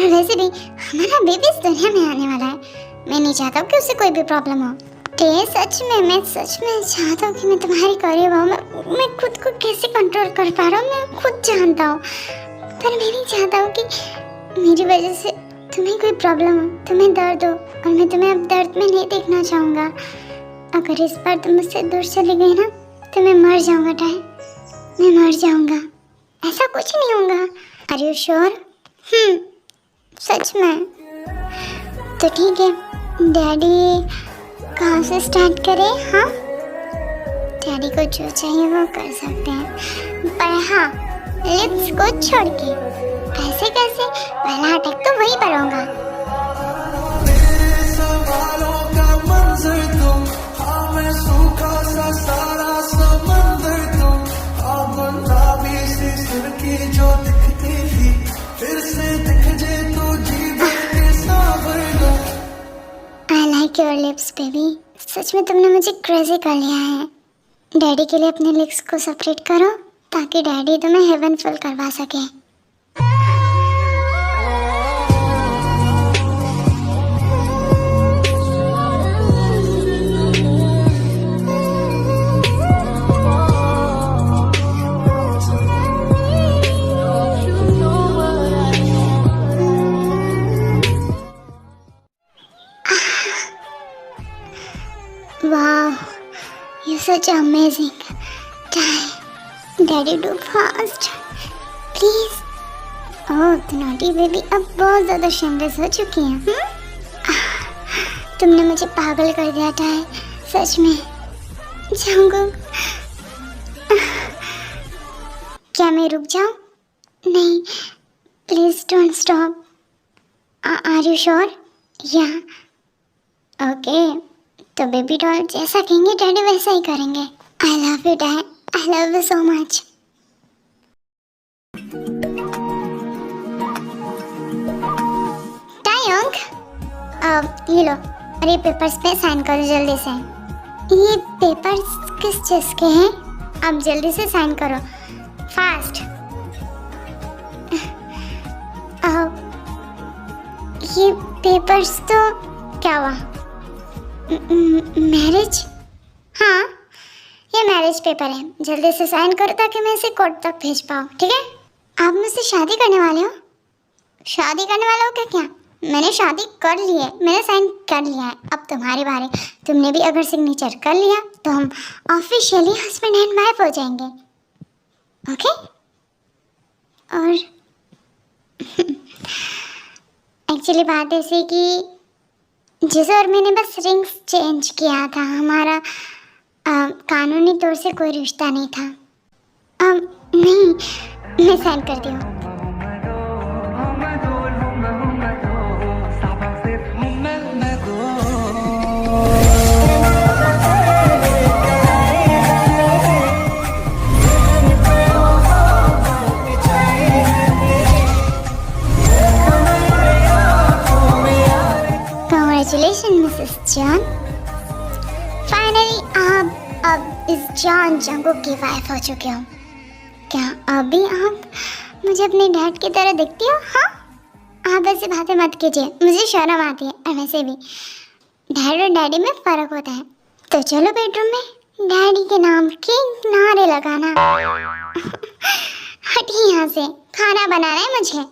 वैसे भी हमारा बेबी इस दुनिया में आने वाला है। मैं नहीं चाहता कि उससे कोई भी प्रॉब्लम हो, ये सच में मैं चाहता हूँ कि मैं तुम्हारी करीब हूँ। मैं खुद को कैसे कंट्रोल कर पा रहा हूँ मैं खुद जानता हूँ, पर मैं नहीं चाहता हूँ कि मेरी वजह से तुम्हें कोई प्रॉब्लम हो, तुम्हें दर्द हो, और मैं तुम्हें अब दर्द में नहीं देखना चाहूँगा। अगर इस बार तुम मुझसे दूर चली गई ना तो मैं मर जाऊँगा टाई, मैं मर जाऊँगा। ऐसा कुछ नहीं होगा। Are you sure? सच में? तो ठीक है, डैडी कहाँ से स्टार्ट करें? हाँ, डैडी को जो चाहिए वो कर सकते हैं, पर हाँ लिप्स को छोड़ के। ऐसे कैसे? पहला अटैक तो वहीं पर होगा। तेरे सवालों का मंजर तुम, हाँ मैं सूखा सा सारा समंदर तुम, हाँ गुलाबी सी सुर्खी जो दिखती थी फिर से दिख जे तो जीवन के सावर लो। I like your lips, baby. सच में तुमने मुझे क्रेजी कर लिया है। डैडी के लिए अपने लिप्स को सेपरेट करो ताकि डैडी तुम्हें हेवन फुल करवा सके। Wow, you're such amazing. Daddy, do fast, please. Oh, the naughty baby अब बहुत ज़्यादा shameless हो चुकी है। तुमने मुझे पागल कर दिया टाई, सच में। जंगकुक, क्या मैं रुक जाऊँ? नहीं, please don't stop. Are you sure? Yeah. Okay. तो बेबी डॉल जैसा कहेंगे डैडी वैसा ही करेंगे। I love you dad, I love you so much. Taeyong, ये लो, अरे पेपर्स पे साइन करो जल्दी से। ये पेपर्स किस चीज़ के हैं? अब जल्दी से साइन करो, फास्ट। ये पेपर्स तो क्या हुआ? मैरिज? हाँ, ये मैरिज पेपर है, जल्दी से साइन करो ताकि मैं इसे कोर्ट तक भेज पाऊँ, ठीक है? आप मुझसे शादी करने वाले हो? शादी करने वाले हो क्या? मैंने शादी कर ली है, मैंने साइन कर लिया है, अब तुम्हारी बारी। तुमने भी अगर सिग्नेचर कर लिया तो हम ऑफिशियली हस्बैंड एंड वाइफ हो जाएंगे, ओके? और एक्चुअली बात ऐसी कि जिसे और मैंने बस रिंग्स चेंज किया था, हमारा कानूनी तौर से कोई रिश्ता नहीं था। नहीं, मैं साइन करती हूँ। Congratulations, Mrs. John. Finally, आप अब इस जॉन जंगकुक की वाइफ हो चुके हो। क्या अभी आप मुझे अपने डैड की तरह दिखती हो? हाँ, आप ऐसी बातें मत कीजिए, मुझे शर्म आती है। और वैसे भी डैड और डैडी में फ़र्क होता है। तो चलो बेडरूम में डैडी के नाम के नारे लगाना। हटिए यहाँ से, खाना बनाना है मुझे।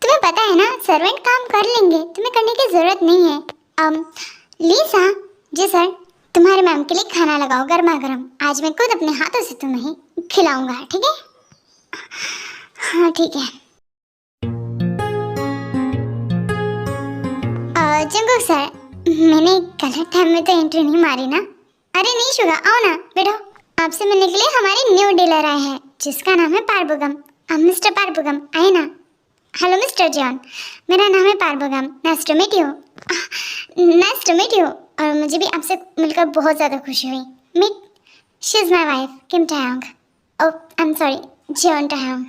तुम्हें पता है ना, सर्वेंट काम कर लेंगे, तुम्हें करने की ज़रूरत नहीं है। लीसा, जी सर, तुम्हारे मैम के लिए खाना लगाओ गर्मा गर्म। आज मैं खुद अपने हाथों से तुम्हें खिलाऊंगा, ठीक है? हाँ ठीक है। जंगकुक सर, मैंने गलत टाइम में तो एंट्री नहीं मारी ना? अरे नहीं शुगा, आओ ना बैठो। आपसे मिलने के लिए हमारे न्यू डीलर आए हैं जिसका नाम है पारबुगम। मिस्टर पारबुगम आए ना? हेलो मिस्टर जॉन, मेरा नाम है पारबुगम। Nice to meet you. Nice to meet you. और मुझे भी आपसे मिलकर बहुत ज़्यादा खुशी हुई। Meet, she is my wife Kim Taeyong. Oh I am sorry, John Taeyong.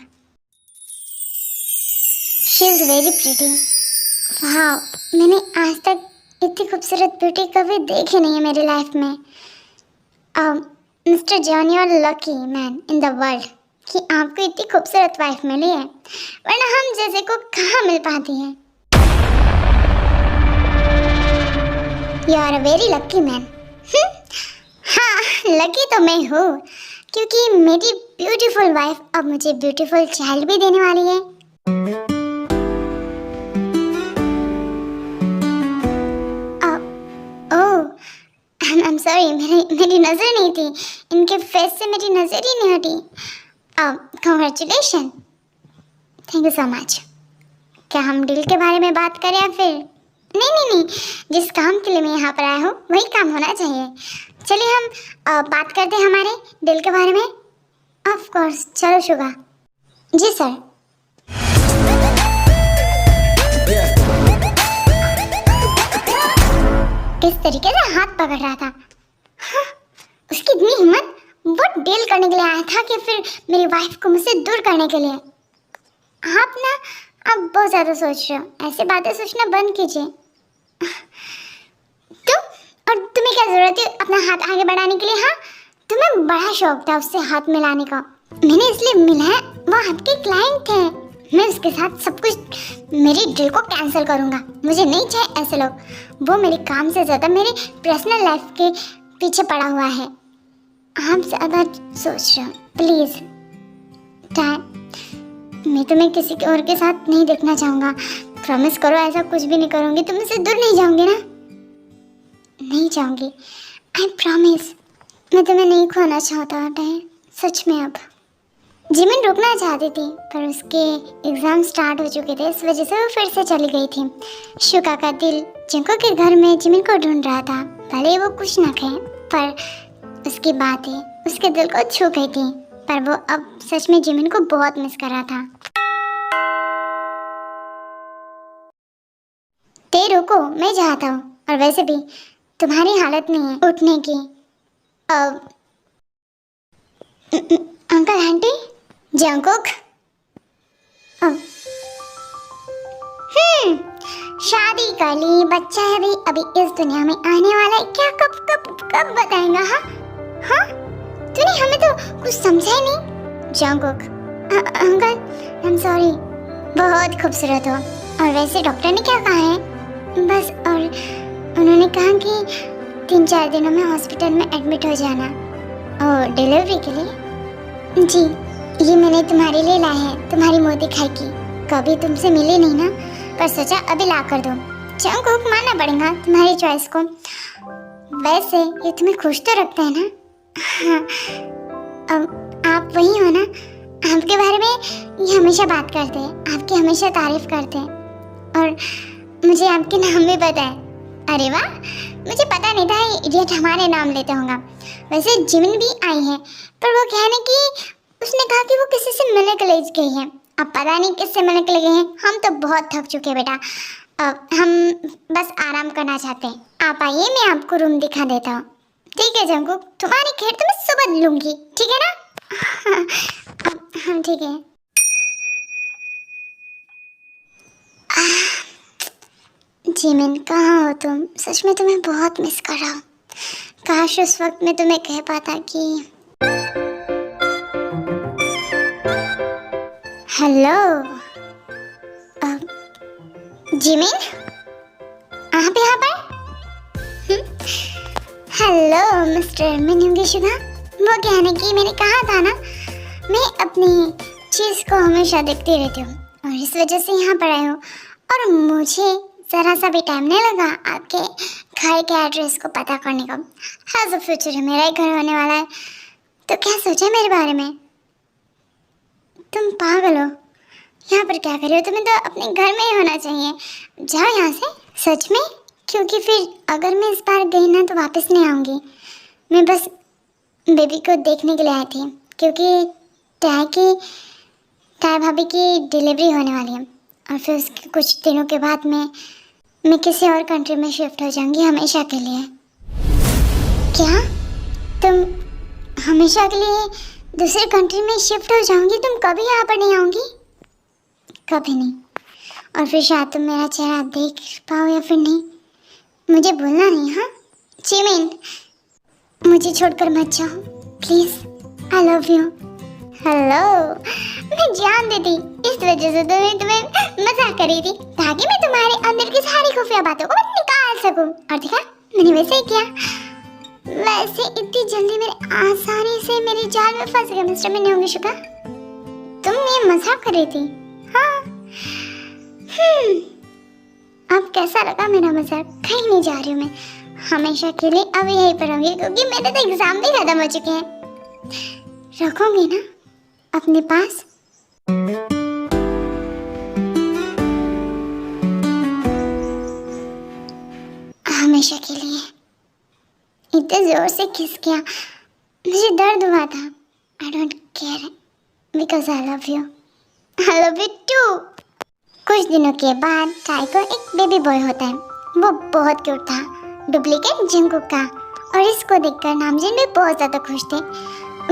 She is very pretty. वाह, मैंने आज तक इतनी खूबसूरत ब्यूटी कभी देखी नहीं है मेरी लाइफ में। Mister John, you are lucky man in the world कि आपको इतनी खूबसूरत वाइफ मिली है, वरना हम जैसे को कहाँ मिल पाती है। You are a very lucky man. हाँ, लकी तो मैं हूँ क्योंकि मेरी ब्यूटीफुल वाइफ अब मुझे ब्यूटीफुल चाइल्ड भी देने वाली है। ओह, I'm sorry, मेरी नज़र नहीं थी, इनके फेस से मेरी नज़र ही नहीं हटी। Congratulations, thank you so much. क्या हम डील के बारे में बात करें या फिर? नहीं, जिस काम के लिए मैं यहाँ पर आया हूँ वही काम होना चाहिए। चलिए हम बात करते हैं हमारे डील के बारे में। ऑफ कोर्स, चलो शुगा। जी सर। किस तरीके से हाथ पकड़ रहा था, हाँ, उसकी इतनी हिम्मत, वो डील करने के लिए आया था कि फिर मेरी वाइफ को मुझसे दूर करने के लिए। आप बहुत ज़्यादा सोच रहे हो, ऐसी बातें सोचना बंद कीजिए। और तुम्हें क्या ज़रूरत है अपना हाथ आगे बढ़ाने के लिए? हाँ, तुम्हें बड़ा शौक था उससे हाथ मिलाने का। मैंने इसलिए मिलाया, वो आपके क्लाइंट थे। मैं उसके साथ सब कुछ, मेरी डील को कैंसिल करूँगा। मुझे नहीं चाहिए ऐसे लोग, वो मेरे काम से ज़्यादा मेरे पर्सनल लाइफ के पीछे पड़ा हुआ है। आप ज़्यादा सोच रहे हो, प्लीज़। मैं तुम्हें किसी के और के साथ नहीं देखना चाहूँगा। प्रॉमिस करो ऐसा कुछ भी नहीं करूँगी, तुम मुझसे दूर नहीं जाऊँगी ना? नहीं जाऊँगी, आई प्रॉमिस। मैं तुम्हें नहीं खोना चाहता है सच में। अब जिमिन रुकना चाहती थी पर उसके एग्ज़ाम स्टार्ट हो चुके थे, इस वजह से वो फिर से चली गई थी। शुका का दिल जिंको के घर में जिमिन को ढूंढ रहा था। भले वो कुछ न कहे पर उसकी बातें उसके दिल को छू गई थी। पर वो अब सच में जिमिन को बहुत मिस कर रहा था। ते रुको, मैं चाहता हूँ, और वैसे भी तुम्हारी हालत नहीं है उठने की। अंकल आंटी, जंकुक, शादी कर ली, बच्चा है भी अभी इस दुनिया में आने वाला है। क्या कब बताएगा? हाँ, तूने हमें तो कुछ समझा ही नहीं। Jungkook, uncle I am sorry. बहुत खूबसूरत हो। और वैसे डॉक्टर ने क्या कहा है? बस, और उन्होंने कहा कि 3-4 दिनों में हॉस्पिटल में एडमिट हो जाना और डिलीवरी के लिए। जी, ये मैंने तुम्हारे लिए लाया है, तुम्हारी मोती खाई की। कभी तुमसे मिली नहीं ना, पर सोचा अभी ला कर दो। जंकुक, मानना पड़ेगा तुम्हारी चॉइस को। वैसे ये तुम्हें खुश तो रखता है ना? हाँ, अब आप वही हो ना, आपके बारे में ये हमेशा बात करते हैं, आपकी हमेशा तारीफ करते हैं और मुझे आपके नाम भी पता है। अरे वाह, मुझे पता नहीं था ये इडियट हमारे नाम लेते होंगे। वैसे जिमिन भी आई है, पर वो कहने की उसने कहा कि वो किसी से मिलने के लिए गई है। अब पता नहीं किससे मिलने के लिए गई हैं। हम तो बहुत थक चुके बेटा, हम बस आराम करना चाहते हैं। आप आइए, मैं आपको रूम दिखा देता हूँ। ठीक है जंकुक, तुम्हारी खेर तो मैं सुबह लूँगी, ठीक है ना? हाँ ठीक है। जिमिन, कहाँ हो तुम? सच में तुम्हें बहुत मिस कर रहा हूँ। काश उस वक्त मैं तुम्हें कह पाता कि हेलो। जिमिन, आप यहाँ पर? Hello mister Min Yoongi Suga. वो कहने की मैंने कहा था ना, मैं अपनी चीज़ को हमेशा देखती रहती हूँ और इस वजह से यहाँ पर आई हूँ। और मुझे ज़रा सा भी टाइम नहीं लगा आपके घर के एड्रेस को पता करने का। एज अ फ्यूचर है, मेरा ही घर होने वाला है, तो क्या सोचा मेरे बारे में? तुम पागल हो, यहाँ पर क्या कर रहे हो? तुम्हें तो अपने घर में ही होना चाहिए। जाओ यहाँ से, सच में, क्योंकि फिर अगर मैं इस बार गई ना तो वापस नहीं आऊँगी। मैं बस बेबी को देखने के लिए आई थी, क्योंकि टाई भाभी की डिलीवरी होने वाली है और फिर उसके कुछ दिनों के बाद मैं किसी और कंट्री में शिफ्ट हो जाऊंगी हमेशा के लिए। क्या? तुम हमेशा के लिए दूसरे कंट्री में शिफ्ट हो जाओगी? तुम कभी यहाँ पर नहीं आओगी? कभी नहीं। और फिर शायद तुम मेरा चेहरा देख पाओ या फिर नहीं, मुझे बोलना नहीं। हाँ जिमिन, मुझे छोड़कर मत जाओ please, I love you. Hello, मैं जान देती, इस वजह से तुम्हें मजाक कर रही थी ताकि मैं तुम्हारे अंदर की सारी खुफिया बातों को निकाल सकूं। और देखा, मैंने वैसे ही किया। वैसे इतनी जल्दी मेरे आसानी से मेरी जाल में फंस गए मिस्टर मिन्नी होंगे शुका। तुम ये मजाक कर रही थी? हाँ। अब कैसा लगा मेरा मजाक? कहीं नहीं जा रही हूँ मैं, हमेशा के लिए अब यहीं पर रहूंगी क्योंकि मेरे तो एग्जाम भी खत्म हो चुके हैं। रखूंगी ना अपने पास। हमेशा के लिए। इतने जोर से किस किया, मुझे दर्द हुआ था। I don't care because I love you. I love you too. कुछ दिनों के बाद टाई को एक बेबी बॉय होता है। वो बहुत क्यूट था, डुप्लीकेट जंगकुक का, और इसको देखकर नामजिन भी बहुत ज़्यादा खुश थे।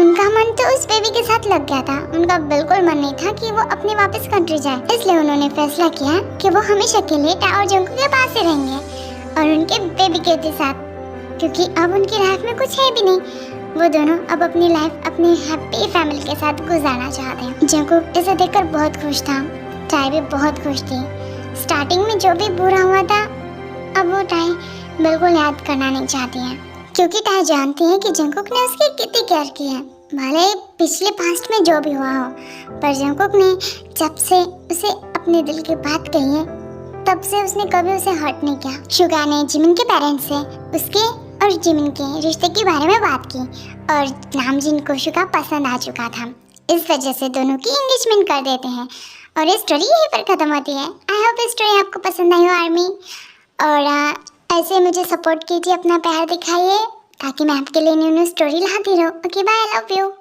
उनका मन तो उस बेबी के साथ लग गया था। उनका बिल्कुल मन नहीं था कि वो अपनी वापस कंट्री जाए, इसलिए उन्होंने फैसला किया कि वो हमेशा के लिए टाई और जंगकुक के पास ही रहेंगे और उनके बेबी के साथ, क्योंकि अब उनकी लाइफ में कुछ है भी नहीं। वो दोनों अब अपनी लाइफ अपनी हैप्पी फैमिली के साथ गुजारना चाहते हैं। जंगकुक इसे देखकर बहुत खुश था, टाई भी बहुत खुश थी। स्टार्टिंग में जो भी बुरा हुआ था अब वो टाई बिल्कुल याद करना नहीं चाहती है, क्योंकि टाई जानती है कि जंगकुक ने उसकी कितनी केयर की है। भले ही पिछले पास्ट में जो भी हुआ हो, पर जंगकुक ने जब से उसे अपने दिल की बात कही है तब से उसने कभी उसे हर्ट नहीं किया। शुगा ने जिमिन के पेरेंट्स से उसके और जिमिन के रिश्ते के बारे में बात की और नामजिन को शुगा पसंद आ चुका था। इस वजह से दोनों की एंगेजमेंट कर देते हैं और ये स्टोरी यहीं पर खत्म होती है। आई होप इस स्टोरी आपको पसंद आई हो आर्मी, और ऐसे मुझे सपोर्ट कीजिए, अपना प्यार दिखाइए ताकि मैं आपके लिए न्यू न्यू स्टोरी लाती रहूँ। Okay bye, I love you.